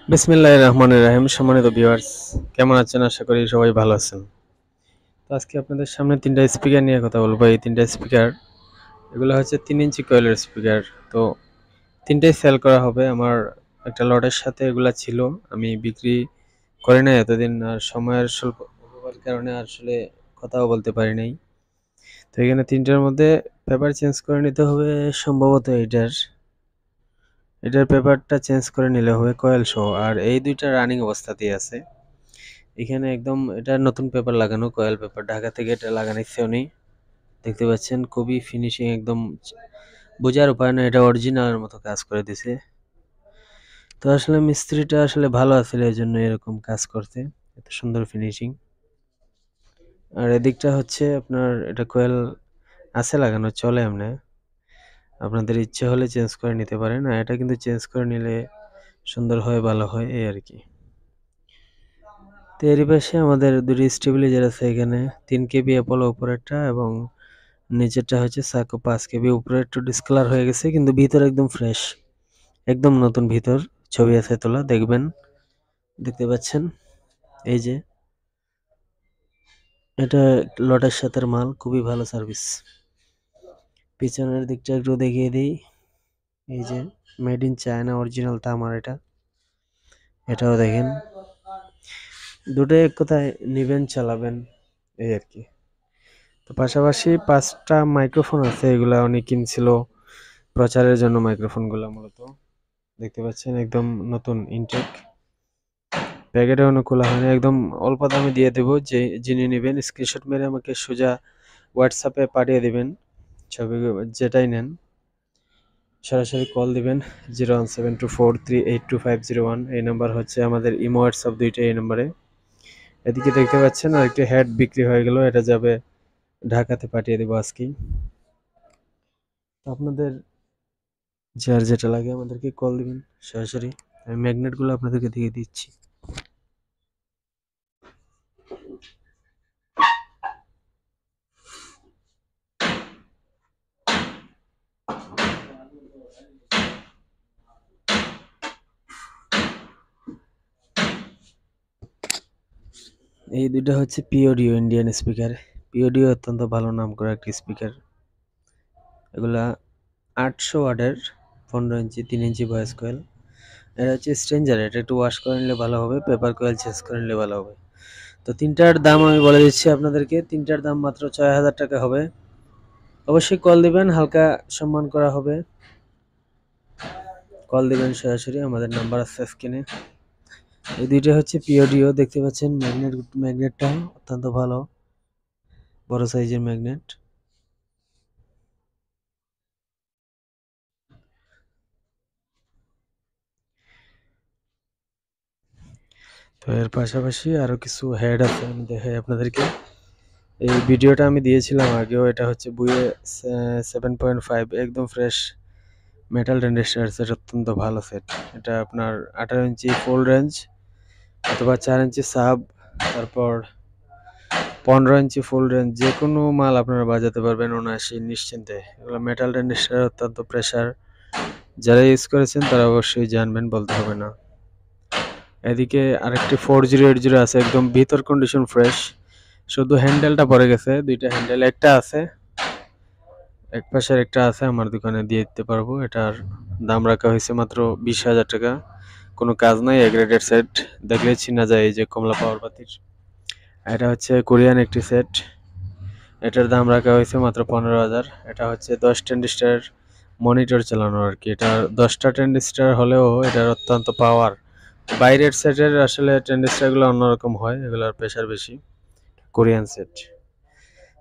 বিসমিল্লাহির রহমানির রহিম। সম্মানিত ভিউয়ার্স, কেমন আছেন? আশা করি সবাই ভালো আছেন। তো আজকে আপনাদের সামনে তিনটা স্পিকার নিয়ে কথা বলবো। এই তিনটা স্পিকার, এগুলো হচ্ছে 3 ইঞ্চি কয়েলের স্পিকার। তো তিনটাই সেল করা হবে। আমার একটা লটের সাথে এগুলা ছিল, আমি বিক্রি করি নাই এতদিন, আর সময়ের স্বল্প অভাবের কারণে আসলে কথাও বলতে পারি নাই। তো এখানে তিনটার মধ্যে পেপার চেঞ্জ করে নিতে হবে। সম্ভবত এটার পেপারটা চেঞ্জ করে নিলে হবে কয়েল সহ, আর এই দুইটা রানিং অবস্থাতেই আছে। এখানে একদম এটা নতুন পেপার লাগানো, কয়েল পেপার ঢাকা থেকে এটা লাগানো নেই। দেখতে পাচ্ছেন খুবই ফিনিশিং, একদম বোঝার উপায় না, এটা অরিজিনালের মতো কাজ করে দিছে। তো আসলে মিস্ত্রিটা আসলে ভালো আছে, এই জন্য এরকম কাজ করতে, এত সুন্দর ফিনিশিং। আর এদিকটা হচ্ছে আপনার এটা কয়েল আছে লাগানো, চলে এমনি। আপনাদের ইচ্ছে হলে চেঞ্জ করে নিতে পারেন, আর এটা কিন্তু চেঞ্জ করে নিলে সুন্দর হয়, ভালো হয়, এই আর কি। তো এরই পাশে আমাদের দুটি স্টেবিলাইজার আছে এখানে, 3 কেবি অ্যাপোলো উপরেরটা এবং নিচেরটা হচ্ছে সাকো 5 কেবি। উপরে একটু ডিসকালার হয়ে গেছে, কিন্তু ভিতর একদম ফ্রেশ, একদম নতুন ভিতর। ছবি আছে তোলা, দেখবেন, দেখতে পাচ্ছেন। এই যে এটা লটের সাথে মাল, খুবই ভালো সার্ভিস। পিছনের দিকটা একটু দেখিয়ে দিই। এই যে মেড ইন চায়না অরিজিনাল তামার, এটাও দেখেন। দুটোই এক কথায় নিবেন, চালাবেন, এই আর কি। তো পাশাপাশি 5টা মাইক্রোফোন আছে, এগুলা উনি কিনছিল প্রচারের জন্য। মাইক্রোফোনগুলো মূলত দেখতে পাচ্ছেন একদম নতুন ইনটেক, প্যাকেটে অনেক খোলা হয়নি, একদম অল্প দামে দিয়ে দেবো। যিনি নেবেন স্ক্রিনশট মেরে আমাকে সোজা হোয়াটসঅ্যাপে পাঠিয়ে দিবেন, ছবি যেটাই নেন। সরাসরি কল দিবেন 01724382501। এই নাম্বার হচ্ছে আমাদের ইমো হোয়াটসঅ্যাপ দুইটাই এই নাম্বারে। এদিকে দেখতে পাচ্ছেন আর একটি হেড বিক্রি হয়ে গেল, এটা যাবে ঢাকাতে, পাঠিয়ে দেবো আজকেই। আপনাদের যার যেটা লাগে আমাদেরকে কল দিবেন সরাসরি। আমি ম্যাগনেটগুলো আপনাদেরকে দিয়ে দিচ্ছি। এই দুইটা হচ্ছে পিওডিও ইন্ডিয়ান স্পিকার। পিওডিও অত্যন্ত ভালো নাম করা একটি স্পিকার। এগুলা 800 ওয়াটের, 15 ইঞ্চি 3 ইঞ্চি ভয়েস কয়েল। এটা হচ্ছে স্ট্রেঞ্জার, এটা একটু ওয়াশ করে নিলে ভালো হবে, পেপার কয়েল চেঞ্জ করে নিলে ভালো হবে। তো তিনটার দাম আমি বলে দিচ্ছি আপনাদেরকে, তিনটার দাম মাত্র 6000 টাকা হবে। অবশ্যই কল দিবেন, হালকা সম্মান করা হবে। কল দিবেন সরাসরি, আমাদের নাম্বার আছে স্ক্রিনে। এই দুইটা হচ্ছে পিওডিও, দেখতে পাচ্ছেন ম্যাগনেটটা অত্যন্ত ভালো, বড় সাইজের ম্যাগনেট। তো এর পাশাপাশি আরো কিছু হেড আছে, আমি দেখাই আপনাদেরকে। এই ভিডিওটা আমি দিয়েছিলাম আগেও, এটা হচ্ছে বুয়ে 7.5, একদম ফ্রেশ মেটাল টেন্ডেস্টার সেট, অত্যন্ত ভালো সেট। এটা আপনার 18 ইঞ্চি ফুল রেঞ্জ অথবা 4 ইঞ্চি সাব, তারপর 15 ইঞ্চি ফুল রেঞ্জ, যে কোনো মাল আপনারা বাজাতে পারবেন অনায়াসে নিশ্চিন্তে। এগুলো মেটাল টেন্ডেস্টার, অত্যন্ত প্রেশার। যারা ইউজ করেছেন তারা অবশ্যই জানবেন, বলতে হবে না। এদিকে আরেকটি 4080 আছে, একদম ভিতর কন্ডিশন ফ্রেশ, শুধু হ্যান্ডেলটা পড়ে গেছে। দুইটা হ্যান্ডেল, একটা আছে এক পাশের, একটা আছে, আমার দোকানে দিয়ে দিতে পারবো। এটার দাম রাখা হয়েছে মাত্র 20,000 টাকা। কোনো কাজ নাই, এগ্রেডেড সেট, দেখলে চিনা যায়, এই যে কমলা পাওয়ার বাতির। এটা হচ্ছে কোরিয়ান একটি সেট, এটার দাম রাখা হয়েছে মাত্র 15,000। এটা হচ্ছে 10 ট্রানজিস্টার মনিটর চালানো আর কি। এটা 10টা ট্রানজিস্টার হলেও এটার অত্যন্ত পাওয়ার। বাইরের সেটের আসলে ট্রানজিস্টারগুলো অন্যরকম হয়, এগুলোর প্রেশার বেশি। Korean set.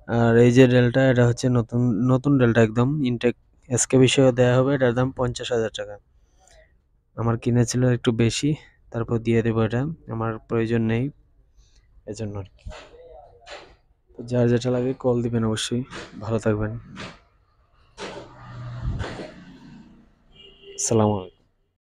আর এই যে ডেলটা, এটা হচ্ছে নতুন নতুন ডেলটা, একদম ইনটেক, এসকে বিষয়ে দেওয়া হবে। এটার দাম 50,000 টাকা। আমার কিনেছিল একটু বেশি, তারপর দিয়ে দেবো। এটা আমার প্রয়োজন নেই, এজন্য আর কি। যার যেটা লাগে কল দিবেন অবশ্যই। ভালো থাকবেন। আসসালামু আলাইকুম।